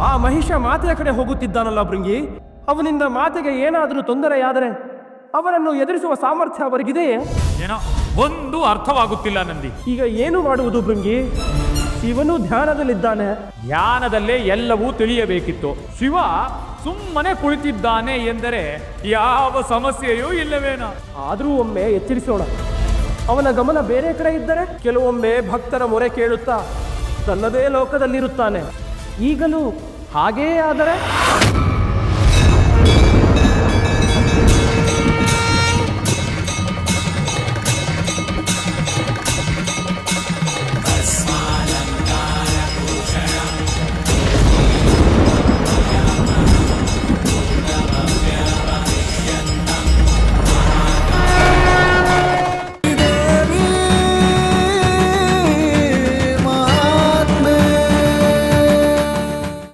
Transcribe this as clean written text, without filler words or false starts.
ಆ ಮಹಿಷ ಮಾತೆಯ ಕಡೆ ಹೋಗುತ್ತಿದ್ದಾನಲ್ಲ ಭೃಂಗಿ, ಅವನಿಂದ ಮಾತೆಗೆ ಏನಾದರೂ ತೊಂದರೆಯಾದರೆ ಅವನನ್ನು ಎದುರಿಸುವ ಸಾಮರ್ಥ್ಯ ಅವರಿಗಿದೆಯೇ? ಏನೋ ಒಂದು ಅರ್ಥವಾಗುತ್ತಿಲ್ಲ ನಂದಿ. ಈಗ ಏನು ಮಾಡುವುದು ಭೃಂಗಿ? ಶಿವನು ಧ್ಯಾನದಲ್ಲಿದ್ದಾನೆ. ಧ್ಯಾನದಲ್ಲೇ ಎಲ್ಲವೂ ತಿಳಿಯಬೇಕಿತ್ತು. ಶಿವ ಸುಮ್ಮನೆ ಕುಳಿತಿದ್ದಾನೆ ಎಂದರೆ ಯಾವ ಸಮಸ್ಯೆಯೂ ಇಲ್ಲವೇನೋ. ಆದರೂ ಒಮ್ಮೆ ಎಚ್ಚರಿಸೋಣ. ಅವನ ಗಮನ ಬೇರೆ ಕಡೆ ಇದ್ದರೆ ಕೆಲವೊಮ್ಮೆ ಭಕ್ತರ ಮೊರೆ ಕೇಳುತ್ತಾ ತನ್ನದೇ ಲೋಕದಲ್ಲಿರುತ್ತಾನೆ. ಈಗಲೂ ಹಾಗೇ ಆದರೆ